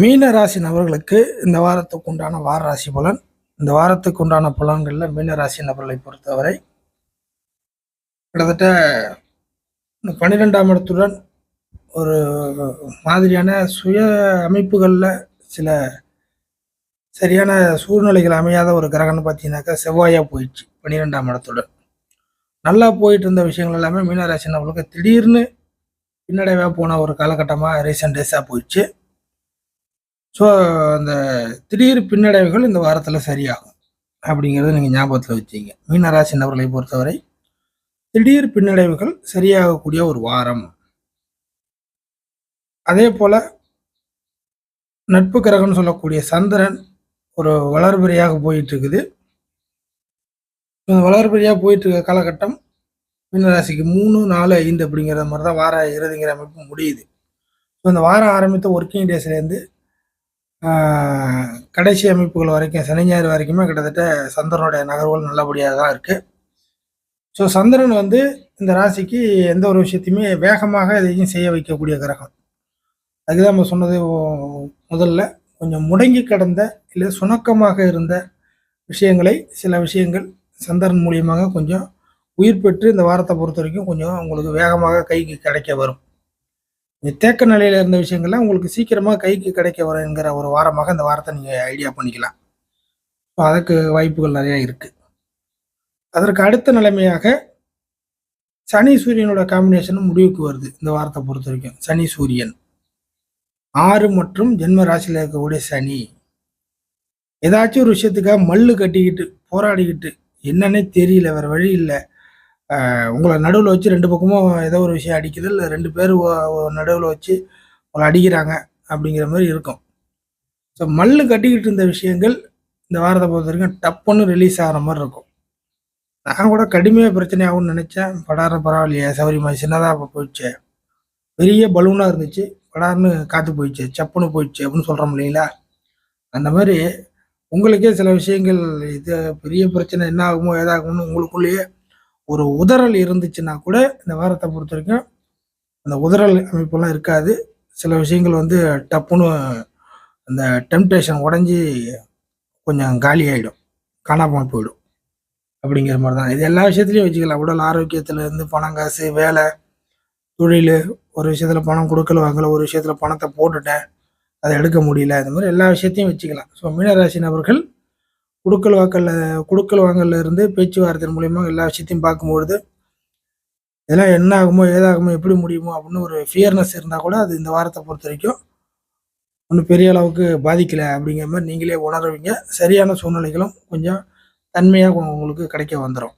மீன ராசி நபர்களுக்கு இந்த வாரத்துக்கு உண்டான வார ராசி பலன். இந்த வாரத்துக்கு உண்டான பலன்களில் மீன ராசி நபர்களை பொறுத்தவரை கிட்டத்தட்ட 12ஆம் இடத்துடன் ஒரு மாதிரியான சுய அமைப்புகளில் சில சரியான சூழ்நிலைகள் அமையாத ஒரு கிரகம்னு பார்த்தீங்கன்னாக்கா செவ்வாயாக போயிடுச்சு. 12ஆம் இடத்துடன் நல்லா போயிட்டு இருந்த விஷயங்கள் எல்லாமே மீனராசி நபர்களுக்கு திடீர்னு பின்னடைவாக போன ஒரு காலகட்டமாக ரீசெண்ட் டேஸாக போயிடுச்சு. ஸோ அந்த திடீர் பின்னடைவுகள் இந்த வாரத்தில் சரியாகும் அப்படிங்கிறத நீங்கள் ஞாபகத்தில் வச்சுங்க. மீனராசி நபர்களை பொறுத்தவரை திடீர் பின்னடைவுகள் சரியாகக்கூடிய ஒரு வாரம். அதே போல நட்பு கிரகம்னு சொல்லக்கூடிய சந்திரன் ஒரு வளர்பிறையாக போயிட்டு இருக்குது. வளர்பிறையாக போயிட்டு இருக்க காலகட்டம் மீனராசிக்கு 3, 4, 5 அப்படிங்கிற மாதிரி தான் வார இறுதிங்கிற அமைப்பு முடியுது. ஸோ இந்த வாரம் ஆரம்பித்த ஒர்க்கிங் டேஸ்லேருந்து கடைசி அமைப்புகள் வரைக்கும் சனி ஞாயிறு வரைக்குமே கிட்டத்தட்ட சந்திரனுடைய நகர்வுகள் நல்லபடியாக தான் இருக்குது. ஸோ சந்திரன் இந்த ராசிக்கு எந்த ஒரு விஷயத்தையுமே வேகமாக எதையும் செய்ய வைக்கக்கூடிய கிரகம். அதுதான் நம்ம சொன்னது முதல்ல. கொஞ்சம் முடங்கி கிடந்த இல்லை சுணக்கமாக இருந்த விஷயங்களை சில விஷயங்கள் சந்திரன் மூலியமாக கொஞ்சம் உயிர் பெற்று இந்த வாரத்தை பொறுத்த வரைக்கும் கொஞ்சம் உங்களுக்கு வேகமாக கைக்கு கிடைக்க வரும். தேக்க நிலையில் இருந்த விஷயங்கள்லாம் உங்களுக்கு சீக்கிரமாக கைக்கு கிடைக்க வருங்கிற ஒரு வாரமாக இந்த வாரத்தை நீங்கள் ஐடியா பண்ணிக்கலாம். ஸோ அதுக்கு வாய்ப்புகள் நிறையா இருக்குது. அதற்கு அடுத்த நிலைமையாக சனி சூரியனோட காம்பினேஷனும் முடிவுக்கு வருது இந்த வாரத்தை பொறுத்த வரைக்கும். சனி சூரியன் 6 மற்றும் ஜென்ம ராசியில் இருக்கக்கூடிய சனி ஏதாச்சும் ஒரு விஷயத்துக்காக மல்லு கட்டிக்கிட்டு போராடிக்கிட்டு என்னன்னே தெரியல, வேறு வழி இல்லை, உங்களை நடுவில் வச்சு 2 பக்கமும் ஏதோ ஒரு விஷயம் அடிக்குது, இல்லை 2 பேர் நடுவில் வச்சு உங்களை அடிக்கிறாங்க அப்படிங்கிற மாதிரி இருக்கும். ஸோ மல்லு கட்டிக்கிட்டு இருந்த விஷயங்கள் இந்த வாரத்தை பொறுத்த வரைக்கும் டப்புன்னு ரிலீஸ் ஆகிற மாதிரி இருக்கும். நான் கூட கடுமையாக பிரச்சனை ஆகும்னு நினச்சேன். பரவாயில்லையே சௌரியமாக சின்னதாக போயிடுச்சு, பெரிய பலூனாக இருந்துச்சு, படார்னு காற்று போயிடுச்சு, சப்புன்னு போயிடுச்சு அப்படின்னு சொல்கிறோம் இல்லைங்களா? அந்த மாதிரி உங்களுக்கே சில விஷயங்கள் இது பெரிய பிரச்சனை என்ன ஆகுமோ ஏதாகுமோன்னு உங்களுக்குள்ளேயே ஒரு உதறல் இருந்துச்சுன்னா கூட இந்த வாரத்தை பொறுத்த வரைக்கும் அந்த உதறல் அமைப்பெல்லாம் இருக்காது. சில விஷயங்கள் டப்புன்னு அந்த டெம்டேஷன் உடஞ்சி கொஞ்சம் காலி ஆகிடும், காணாமல் போயிடும் அப்படிங்கிற மாதிரி தான். இது எல்லா விஷயத்துலையும் வச்சுக்கலாம். உடல் ஆரோக்கியத்துலேருந்து பணம், காசு, வேலை, தொழில், ஒரு விஷயத்தில் பணம் கொடுக்கல வாங்கல, ஒரு விஷயத்தில் பணத்தை போட்டுட்டேன் அதை எடுக்க முடியல, இந்த மாதிரி எல்லா விஷயத்தையும் வச்சுக்கலாம். ஸோ மீனராசி நபர்கள் கொடுக்கல் வாங்கல இருந்து பேச்சுவார்த்தை மூலியமா எல்லா விஷயத்தையும் பார்க்கும்பொழுது இதெல்லாம் என்ன ஆகுமோ ஏதாகுமோ எப்படி முடியுமோ அப்படின்னு ஒரு ஃபியர்னஸ் இருந்தால் கூட அது இந்த வாரத்தை பொறுத்த வரைக்கும் ஒன்றும் பெரிய அளவுக்கு பாதிக்கலை அப்படிங்கிற மாதிரி நீங்களே உணர்வீங்க. சரியான சூழ்நிலைகளும் கொஞ்சம் தன்மையாக உங்களுக்கு கிடைக்க வந்துடும்.